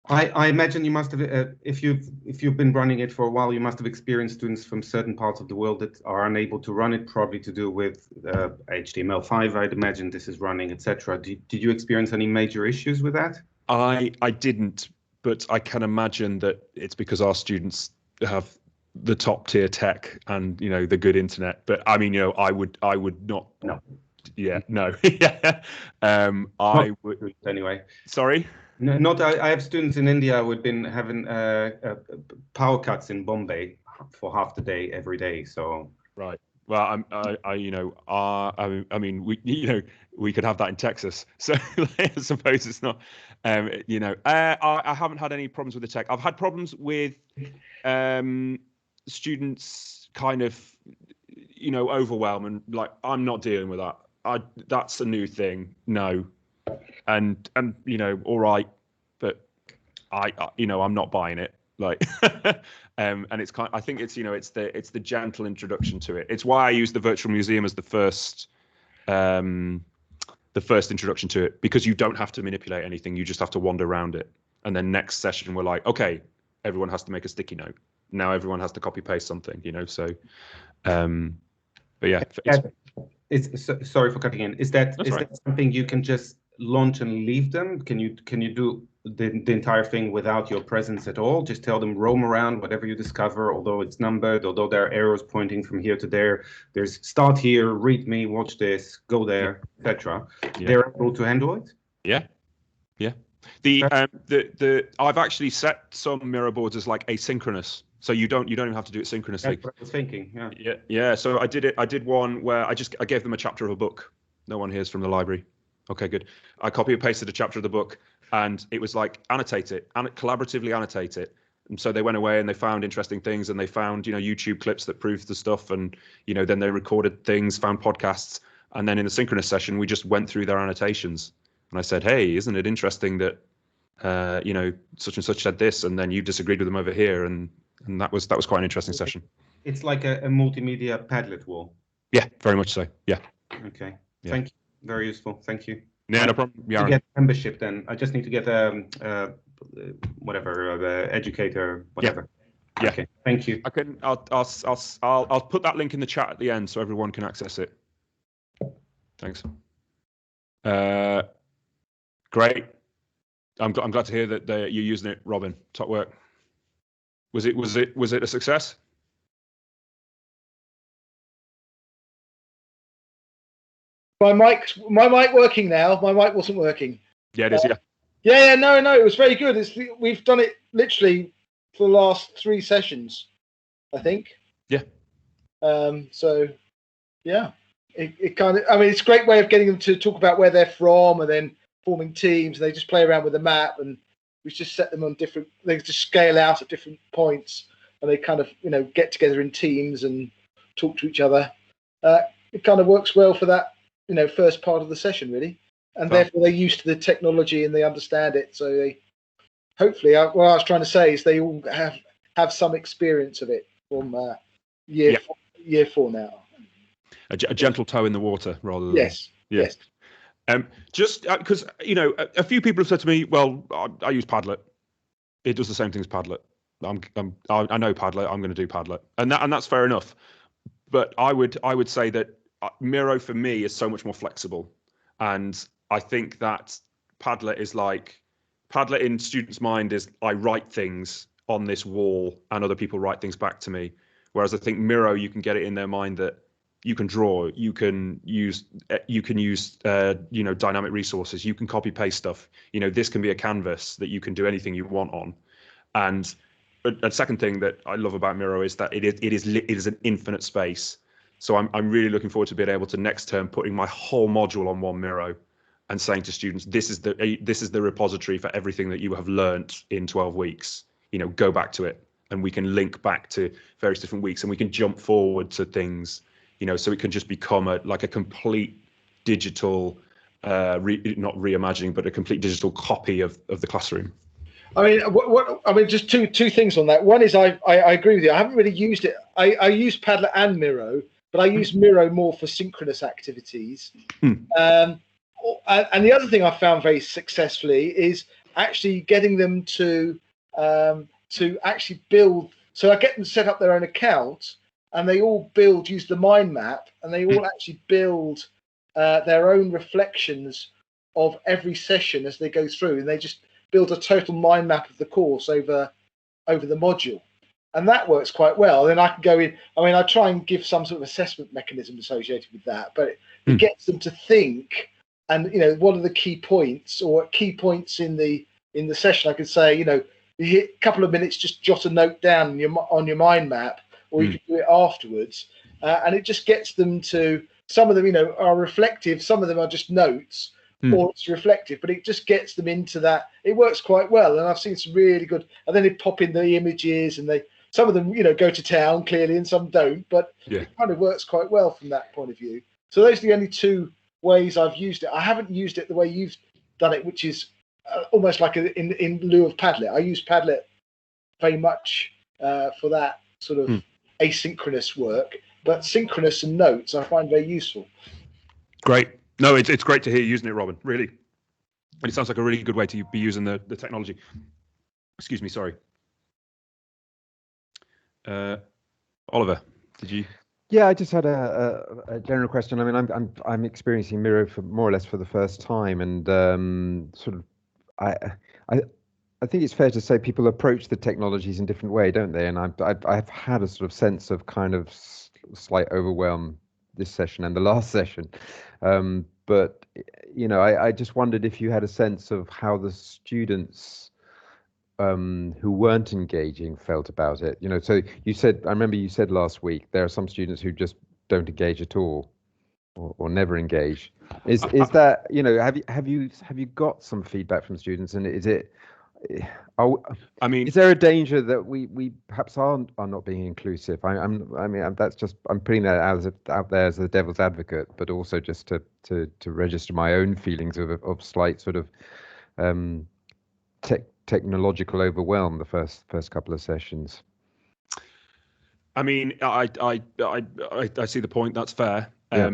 I imagine you must have, if you've been running it for a while, you must have experienced students from certain parts of the world that are unable to run it, probably to do with HTML5. I'd imagine this is running, etc. Did you experience any major issues with that? I didn't, but I can imagine that it's because our students have the top tier tech and, you know, the good internet. But I mean, you know, I would not. No. Yeah, no. Yeah. I would anyway. Sorry. No, not. I have students in India who've been having power cuts in Bombay for half the day every day. So right. Well, I mean, we could have that in Texas. So I suppose it's not. I haven't had any problems with the tech. I've had problems with students kind of, you know, overwhelm, and like, I'm not dealing with that. That's a new thing. No. And you know, all right, but I'm not buying it. Like, and it's I think it's, you know, it's the gentle introduction to it. It's why I use the virtual museum as the first introduction to it, because you don't have to manipulate anything. You just have to wander around it. And then next session, we're like, okay, everyone has to make a sticky note. Now everyone has to copy paste something, you know. So, but yeah, sorry for cutting in. Is that something you can just launch and leave them? Can you do the entire thing without your presence at all? Just tell them roam around, whatever you discover, although it's numbered, although there are arrows pointing from here to there. There's start here, read me, watch this, go there, etc. Yeah. They're able to handle it. Yeah. I've actually set some Miro boards as like asynchronous. So you don't even have to do it synchronously. That's what I was thinking. Yeah. So I did one where I gave them a chapter of a book. No one hears from the library. Okay, good. I copy and pasted a chapter of the book, and it was like, annotate it, and collaboratively annotate it. And so they went away and they found interesting things, and they found, you know, YouTube clips that proved the stuff, and, you know, then they recorded things, found podcasts, and then in a synchronous session we just went through their annotations. And I said, hey, isn't it interesting that you know, such and such said this, and then you disagreed with them over here, and that was quite an interesting session. It's like a multimedia Padlet wall. Yeah, very much so. Yeah. Okay. Yeah. Thank you. Very useful. Thank you. Yeah, no problem. To get membership, then I just need to get whatever educator, whatever. Yeah. Okay. Thank you. I'll put that link in the chat at the end so everyone can access it. Thanks. Great. I'm glad to hear that you're using it, Robin. Top work. Was it a success? My mic working now. My mic wasn't working. Yeah, it is. Yeah. Yeah. No. It was very good. We've done it literally for the last 3 sessions, I think. Yeah. So, yeah, it kind of. I mean, it's a great way of getting them to talk about where they're from, and then forming teams. And they just play around with the map, and we just set them on different. They just scale out at different points, and they kind of, you know, get together in teams and talk to each other. It kind of works well for that, you know, first part of the session, really, and therefore they're used to the technology and they understand it. So they, hopefully, what I was trying to say is they all have some experience of it from year 4 now. A gentle toe in the water, rather than yes. Just because you know, a few people have said to me, "Well, I use Padlet. It does the same thing as Padlet. I know Padlet. I'm going to do Padlet," and that's fair enough. But I would say that Miro for me is so much more flexible, and I think that Padlet is like Padlet in students' mind is I write things on this wall and other people write things back to me, whereas I think Miro, you can get it in their mind that you can draw, you can use you know, dynamic resources, you can copy paste stuff. You know, this can be a canvas that you can do anything you want on. And a second thing that I love about Miro is that it is an infinite space. So I'm really looking forward to being able to next term putting my whole module on one Miro and saying to students, this is the repository for everything that you have learnt in 12 weeks. You know, go back to it, and we can link back to various different weeks, and we can jump forward to things. You know, so it can just become a complete digital, not reimagining, but a complete digital copy of the classroom. I mean, just two things on that. One is I agree with you. I haven't really used it. I use Padlet and Miro, but I use Miro more for synchronous activities. And the other thing I found very successfully is actually getting them to actually build. So I get them to set up their own account, and they all use the mind map, and they all actually build their own reflections of every session as they go through, and they just build a total mind map of the course over the module. and that works quite well. Then I can go in. I mean, I try and give some sort of assessment mechanism associated with that, but it gets them to think. And what are the key points, or key points in the session? I could say, you hit a couple of minutes, just jot a note down on your mind map, or you can do it afterwards, and it just gets them to. Some of them, are reflective. Some of them are just notes, or it's reflective. But it just gets them into that. It works quite well, and I've seen some really good. And then they pop in the images, and some of them, go to town clearly, and some don't. But it kind of works quite well from that point of view. So those are the only two ways I've used it. I haven't used it the way you've done it, which is almost like in lieu of Padlet. I use Padlet very much for that sort of asynchronous work. But synchronous and notes I find very useful. Great. No, it's great to hear you using it, Robin. Really. And it sounds like a really good way to be using the technology. Excuse me, sorry. Oliver, did you? Yeah, I just had a general question. I mean, I'm experiencing Miro for more or less for the first time, and sort of I think it's fair to say people approach the technologies in different way, don't they? And I've had a sort of sense of kind of slight overwhelm this session and the last session, but I just wondered if you had a sense of how the students who weren't engaging felt about it. So you said, I remember you said last week there are some students who just don't engage at all, or never engage. Is that have you got some feedback from students, and is it? I mean, is there a danger that we perhaps are not being inclusive? I mean, that's just, I'm putting that out there as the devil's advocate, but also just to register my own feelings of slight sort of technological overwhelm the first couple of sessions. I mean, I see the point. That's fair. Yeah.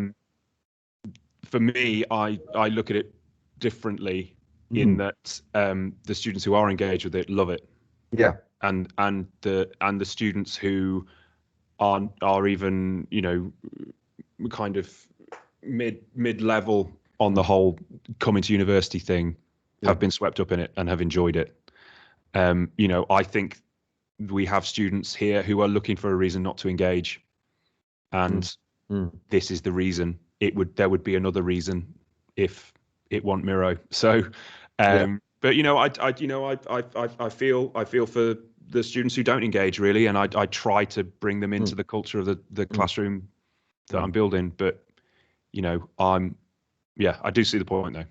For me, I look at it differently. In that the students who are engaged with it love it, and the students who are even kind of mid-level on the whole coming to university thing have been swept up in it and have enjoyed it. I think we have students here who are looking for a reason not to engage, and this is the reason. There would be another reason if it want Miro. So but I feel for the students who don't engage really, and I try to bring them into the culture of the classroom that I'm building. But I do see the point though.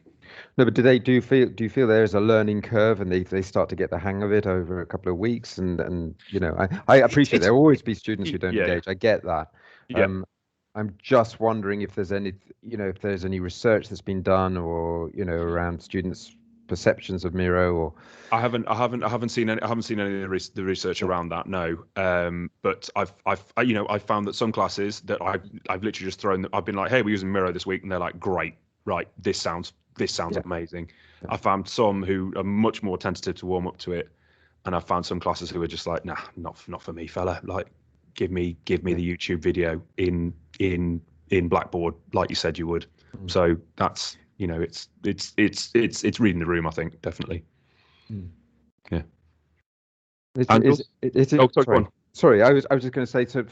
No, but do you feel there is a learning curve, and they start to get the hang of it over a couple of weeks? And I appreciate there will always be students who don't engage. I get that. I'm just wondering if there's any, if there's any research that's been done, or around students' perceptions of Miro, or I haven't seen any of the research around that. No, but I've found that some classes that I've literally just thrown. I've been like, hey, we're using Miro this week, and they're like, great, right, this sounds amazing. I found some who are much more tentative to warm up to it, and I found some classes who are just like, nah, not for me, fella. Like, give me the YouTube video in Blackboard like you said you would. So that's it's reading the room, I think, definitely. Yeah. Sorry, I was just going to say, so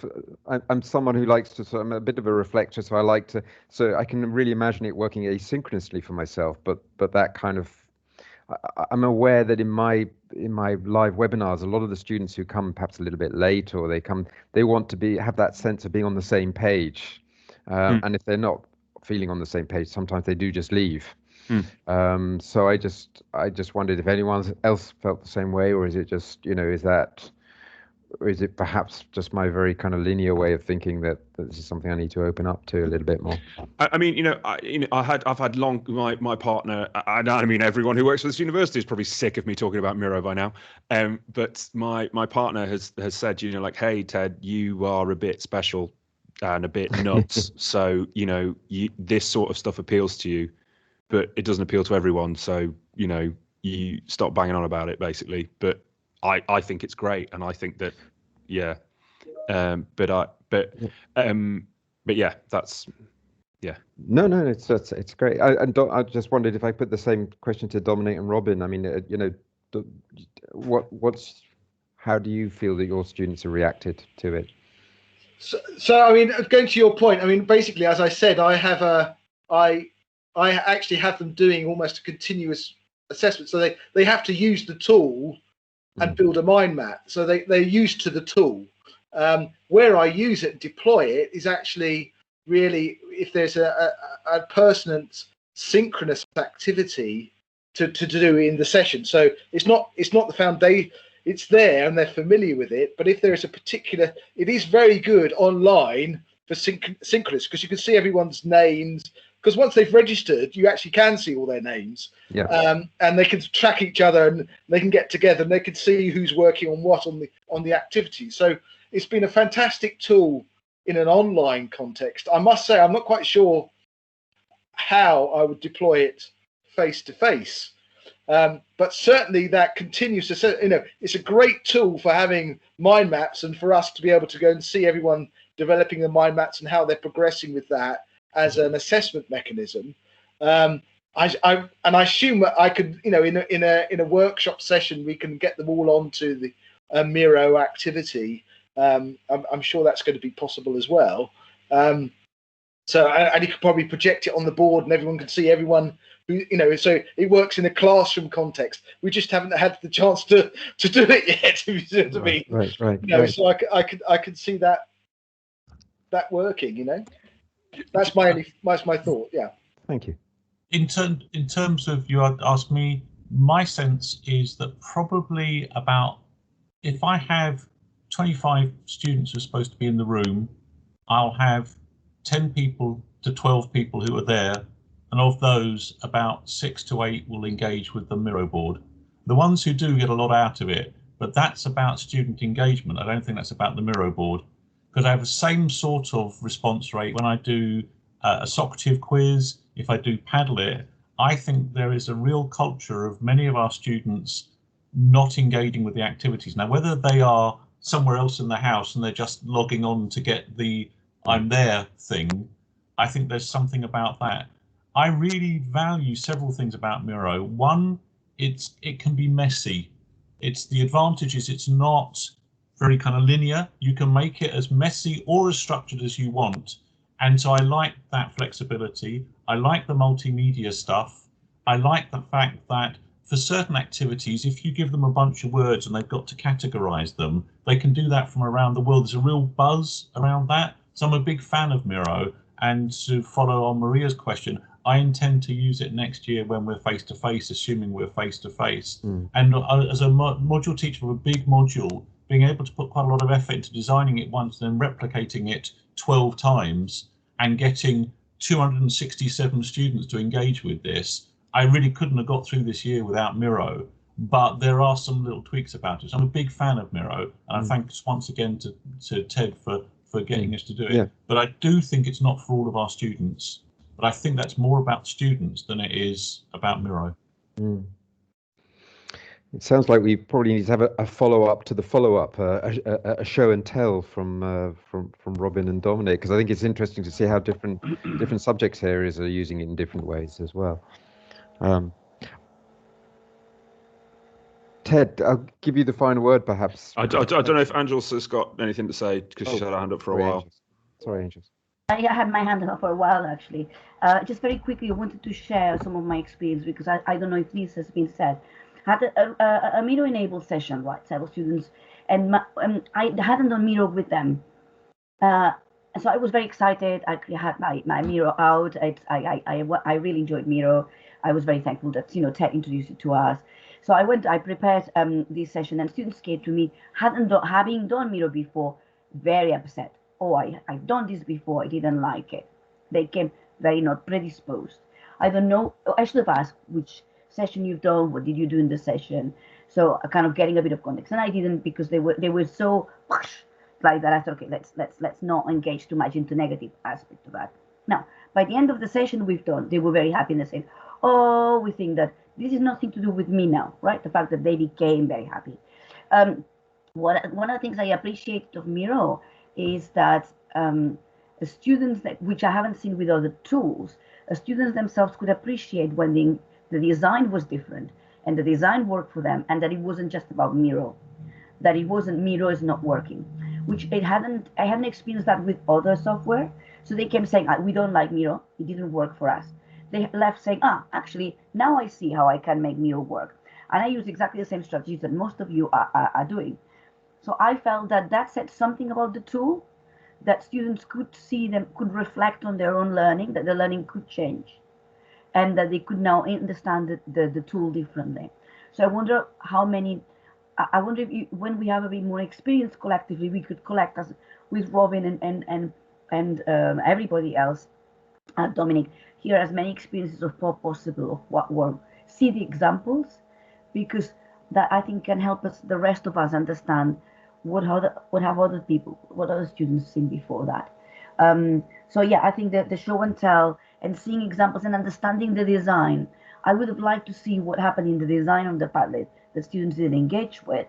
I'm someone who likes to, so I'm a bit of a reflector, so I like to, so I can really imagine it working asynchronously for myself, but that kind of, I'm aware that in my live webinars, a lot of the students who come perhaps a little bit late, or they want to have that sense of being on the same page, and if they're not feeling on the same page, sometimes they do just leave. So I just wondered if anyone else felt the same way, or is it just, or is it perhaps just my very kind of linear way of thinking that this is something I need to open up to a little bit more? I mean, I've had long, my partner, I mean, everyone who works for this university is probably sick of me talking about Miro by now. But my partner has said, like, hey, Ted, you are a bit special and a bit nuts. So, this sort of stuff appeals to you, but it doesn't appeal to everyone. So, you stop banging on about it, basically. But I think it's great, and I think that, but yeah, that's, yeah. No, it's great. I just wondered if I put the same question to Dominic and Robin. I mean, how do you feel that your students have reacted to it? So I mean, going to your point, I mean, basically, as I said, I actually have them doing almost a continuous assessment. So they have to use the tool and build a mind map. So they're used to the tool. Where I use it and deploy it is actually really if there's a pertinent synchronous activity to do in the session. So it's not the foundation. It's there and they're familiar with it. But if there is a particular, it is very good online for synchronous because you can see everyone's names. Because once they've registered, you actually can see all their names. Yeah. And they can track each other and they can get together and they can see who's working on what on the activity. So it's been a fantastic tool in an online context. I must say, I'm not quite sure how I would deploy it face to face. But certainly that continues to, it's a great tool for having mind maps and for us to be able to go and see everyone developing the mind maps and how they're progressing with that as an assessment mechanism. I assume that I could, in a workshop session, we can get them all onto the Miro activity. I'm sure that's going to be possible as well. So and you could probably project it on the board and everyone can see everyone who, so it works in a classroom context. We just haven't had the chance to do it yet. If you see what I mean. Right. So I could see that working. That's my thought. Yeah. Thank you. In terms of you asked me, my sense is that probably about, if I have 25 students who are supposed to be in the room, I'll have 10 people to 12 people who are there, and of those, about 6 to 8 will engage with the Miro board. The ones who do get a lot out of it, but that's about student engagement. I don't think that's about the Miro board, because I have the same sort of response rate when I do a Socrative quiz. If I do Padlet, I think there is a real culture of many of our students not engaging with the activities. Now, whether they are somewhere else in the house and they're just logging on to get the I'm there thing, I think there's something about that. I really value several things about Miro. One, it can be messy. It's the advantage is it's not very kind of linear. You can make it as messy or as structured as you want. And so I like that flexibility. I like the multimedia stuff. I like the fact that for certain activities, if you give them a bunch of words and they've got to categorize them, they can do that from around the world. There's a real buzz around that. So I'm a big fan of Miro. And to follow on Maria's question, I intend to use it next year when we're face-to-face, assuming we're face-to-face. And as a module teacher of a big module, being able to put quite a lot of effort into designing it once, then replicating it 12 times and getting 267 students to engage with this, I really couldn't have got through this year without Miro. But there are some little tweaks about it. So I'm a big fan of Miro, and I thanks once again to Ted for getting us to do it. Yeah. But I do think it's not for all of our students. But I think that's more about students than it is about Miro. It sounds like we probably need to have a follow-up to the follow-up, a show and tell from Robin and Dominic, because I think it's interesting to see how different subject areas are using it in different ways as well. Ted, I'll give you the final word, perhaps. I don't know if Angels has got anything to say because she's had her hand up for a while. Sorry, Angels. I had my hand up for a while, actually. Just very quickly, I wanted to share some of my experience because I don't know if this has been said. I had a Miro-enabled session, right, several students, and I hadn't done Miro with them. So I was very excited. I had my Miro out. I really enjoyed Miro. I was very thankful that Ted introduced it to us. So I prepared this session, and students came to me, having done Miro before, very upset. Oh, I've done this before, I didn't like it. They came very not predisposed. I don't know, I should have asked which session you've done, what did you do in the session? So kind of getting a bit of context. And I didn't, because they were so like that. I thought, okay, let's not engage too much into negative aspect of that. Now, by the end of the session they were very happy and they said, oh, we think that this is nothing to do with me now, right? The fact that they became very happy. One of the things I appreciate of Miro is that the students, which I haven't seen with other tools, students themselves could appreciate when the design was different and the design worked for them and that it wasn't just about Miro. that it wasn't Miro is not working, which I hadn't experienced that with other software. So they came saying, we don't like Miro, it didn't work for us. They left saying, actually, now I see how I can make Miro work. And I use exactly the same strategies that most of you are doing. So I felt that said something about the tool, that students could see them, could reflect on their own learning, that the learning could change, and that they could now understand the tool differently. So I wonder how many, I wonder if when we have a bit more experience collectively, we could collect as with Robin and everybody else, Dominic, hear as many experiences of possible of what work, see the examples, because that I think can help us, the rest of us, understand what have other people, what other students seen before that. So yeah, I think that the show and tell and seeing examples and understanding the design, I would have liked to see what happened in the design of the Padlet that students didn't engage with,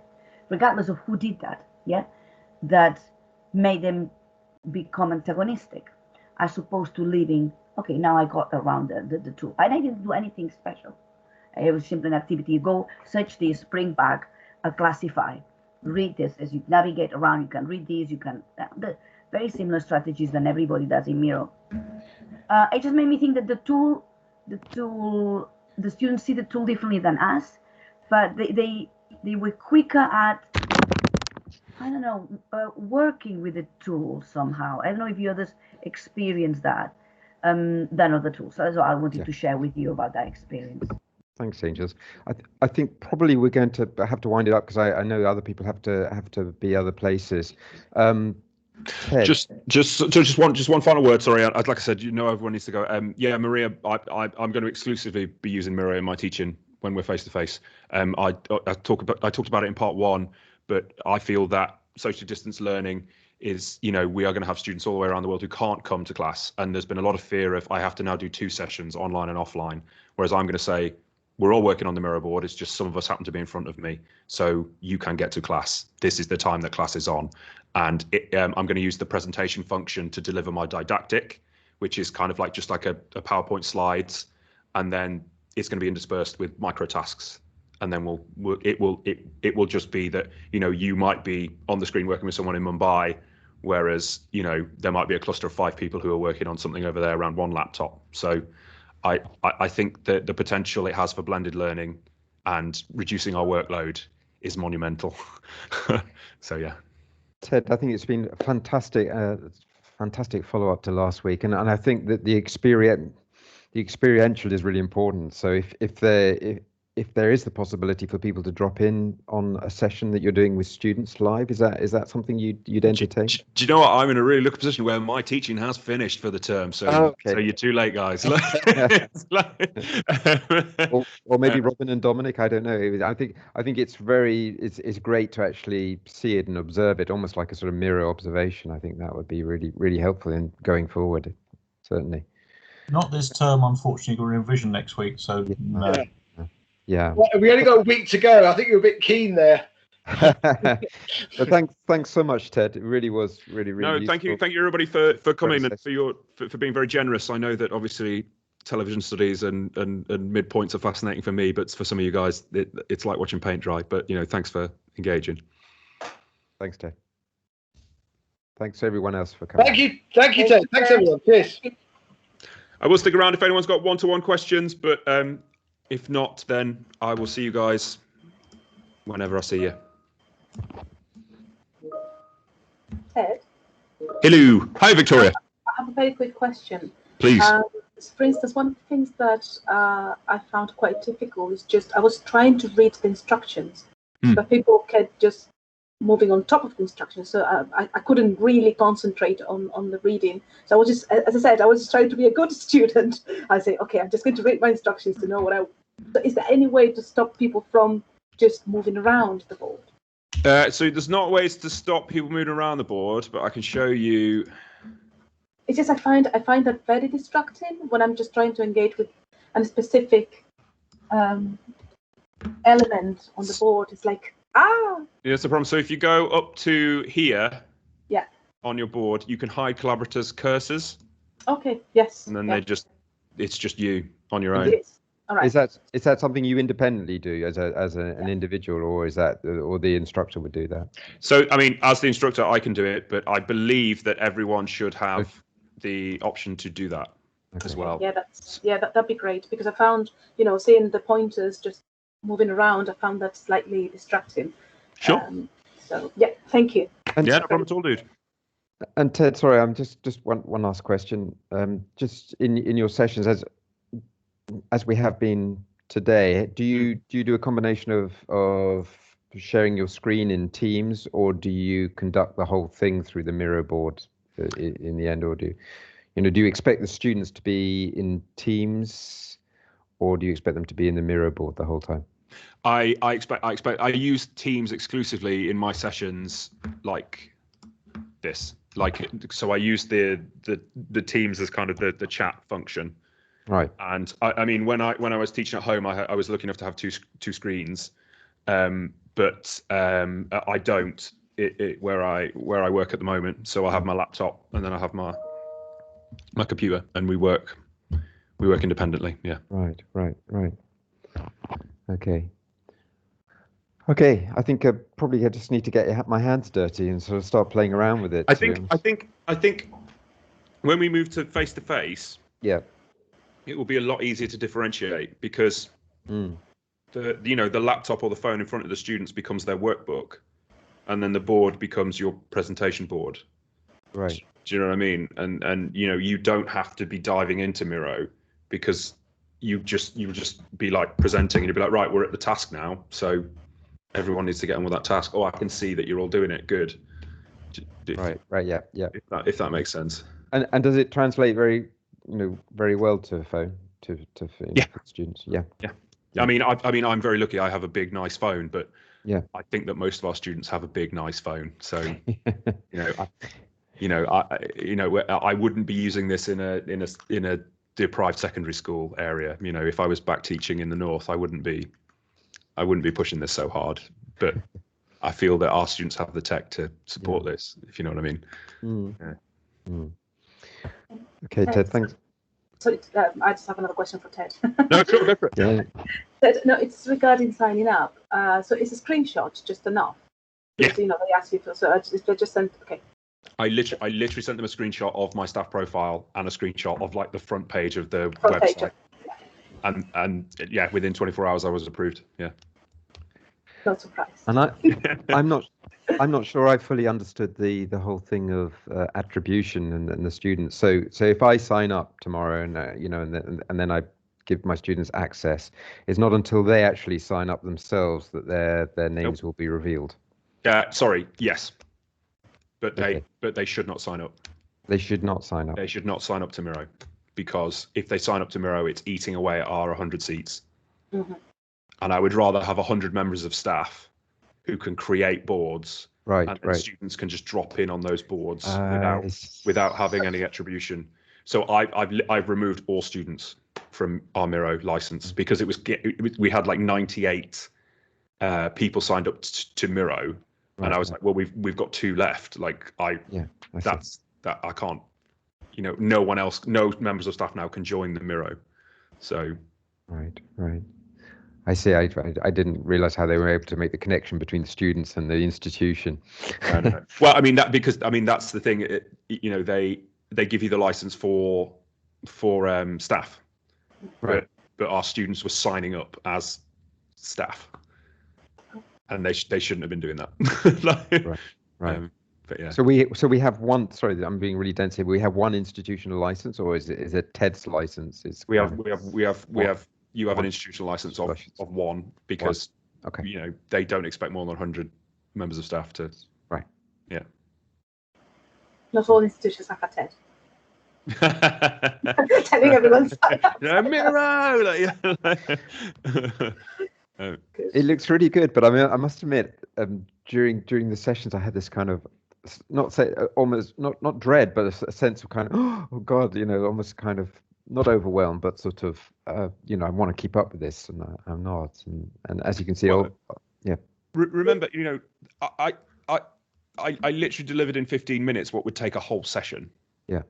regardless of who did that, yeah, that made them become antagonistic, as opposed to leaving, okay, now I got around the tool. And I didn't do anything special. It was simply an activity. Go search this, bring back, classify, read this. As you navigate around, you can read these, you can, the very similar strategies than everybody does in Miro. It just made me think that the students see the tool differently than us, but they were quicker at, I don't know, working with the tool somehow. I don't know if you others experience that than other tools. So that's what I wanted to share with you about that experience. Thanks, Angels. I think probably we're going to have to wind it up because I know other people have to be other places. Ted. Just one final word. Sorry, like I said, everyone needs to go. Yeah, Maria, I'm going to exclusively be using Miro in my teaching when we're face to face. I talked about it in part 1, but I feel that social distance learning is, we are going to have students all the way around the world who can't come to class, and there's been a lot of fear of I have to now do 2 sessions, online and offline. Whereas I'm going to say we're all working on the Miro board. It's just some of us happen to be in front of me, so you can get to class. This is the time that class is on. And I'm going to use the presentation function to deliver my didactic, which is kind of like just like a PowerPoint slides, and then it's going to be interspersed with micro tasks. And then it will just be that you might be on the screen working with someone in Mumbai, whereas there might be a cluster of 5 people who are working on something over there around one laptop. So I think that the potential it has for blended learning and reducing our workload is monumental. So yeah. Ted, I think it's been a fantastic follow-up to last week, and I think that the experiential is really important. So if there is the possibility for people to drop in on a session that you're doing with students live, is that something you'd entertain? Do you know what? I'm in a really lucky position where my teaching has finished for the term, so so you're too late, guys. or maybe Robin and Dominic, I don't know. I think it's great to actually see it and observe it, almost like a sort of mirror observation. I think that would be really, really helpful in going forward, certainly. Not this term, unfortunately. We're in revision next week, so no. Yeah. Well, we only got a week to go. I think you're a bit keen there. But thanks so much, Ted. It really was really no, thank you everybody for coming and for being very generous. I know that obviously television studies and midpoints are fascinating for me, but for some of you guys it's like watching paint dry. But thanks for engaging. Thanks, Ted. Thanks to everyone else for coming. Thank you, Ted. Thanks everyone. Cheers. I will stick around if anyone's got one-to-one questions, but if not, then I will see you guys whenever I see you. Ted? Hello. Hi, Victoria. I have a very quick question. Please. For instance, one of the things that I found quite difficult is just I was trying to read the instructions, but people kept just moving on top of the instructions, so I couldn't really concentrate on the reading. So I was just, as I said, I was just trying to be a good student. I say, okay, I'm just going to read my instructions to know what I. So is there any way to stop people from just moving around the board? So there's not ways to stop people moving around the board, but I can show you. It's just I find that very distracting when I'm just trying to engage with a specific element on the board. It's like Yeah, that's the problem. So if you go up to here, yeah, on your board, you can hide collaborators' cursors. Okay. Yes. And then it's just you on your own. Yes. All right. Is that something you independently do as an individual, or is that or the instructor would do that? So I mean, as the instructor, I can do it, but I believe that everyone should have the option to do that as well. Yeah, that'd be great, because I found, seeing the pointers just moving around, I found that slightly distracting. Sure. So yeah, thank you. And yeah, no problem at all, dude. And Ted, sorry, I'm just one last question. Just in your sessions, as we have been today, do you do a combination of sharing your screen in Teams, or do you conduct the whole thing through the Miro board in the end, or do you expect the students to be in Teams, or do you expect them to be in the Miro board the whole time? I use Teams exclusively in my sessions like this. So I use the Teams as kind of the chat function. Right. And I mean, when I was teaching at home, I was lucky enough to have two screens, but I don't where I work at the moment. So I have my laptop, and then I have my computer, and we work independently. Yeah. Right. Okay. I think probably I just need to get my hands dirty and sort of start playing around with it. I think when we move to face, yeah, it will be a lot easier to differentiate, because the laptop or the phone in front of the students becomes their workbook, and then the board becomes your presentation board. Right. Do you know what I mean? And you don't have to be diving into Miro, because you would just be like presenting, and you'd be like, right, we're at the task now, so everyone needs to get on with that task. Oh, I can see that you're all doing it. Good. Right. Yeah. If that makes sense. And does it translate very well to phone to students? Yeah. I mean, I'm very lucky. I have a big, nice phone, but yeah, I think that most of our students have a big, nice phone. So, I wouldn't be using this in a deprived secondary school area. If I was back teaching in the north, I wouldn't be pushing this so hard. But I feel that our students have the tech to support this, if you know what I mean. Yeah. Okay, Ted, thanks. So I just have another question for Ted. No, sure, go for it. Yeah. Ted, no, it's regarding signing up. So is a screenshot just enough? Yeah. Because, they ask you to. So they just sent. Okay. I literally sent them a screenshot of my staff profile and a screenshot of like the front page of the website. And yeah, within 24 hours I was approved. Yeah. No surprise. And I'm not sure I fully understood the whole thing of attribution and the students. So if I sign up tomorrow and and then I give my students access, it's not until they actually sign up themselves that their names will be revealed. Sorry. Yes. But they should not sign up. They should not sign up. They should not sign up to Miro, because if they sign up to Miro, it's eating away at our 100 seats. Mm-hmm. And I would rather have 100 members of staff who can create boards, and students can just drop in on those boards without having any attribution. So I've removed all students from our Miro license, because we had like 98 people signed up to Miro. And I was like, well, we've got 2 left. Like I can't, no one else, no members of staff now can join the Miro. So. Right. I see. I didn't realize how they were able to make the connection between the students and the institution. Well, I mean that's the thing. They give you the license for staff, right? But our students were signing up as staff. And they shouldn't have been doing that. Right. But yeah. So we have one. Sorry, I'm being really dense here. We have one institutional license, or is it Ted's license? We have. You have an institutional license of one, because they don't expect more than 100 members of staff to. Right. Yeah. Not all institutions have a TED. Telling everyone. It looks really good, but I mean, I must admit, during the sessions, I had this kind of almost not dread, but a sense of kind of oh god, almost kind of not overwhelmed, but sort of I want to keep up with this, and I'm not, and as you can see, remember, I literally delivered in 15 minutes what would take a whole session. Yeah.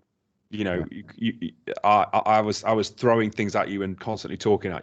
I was throwing things at you and constantly talking at you.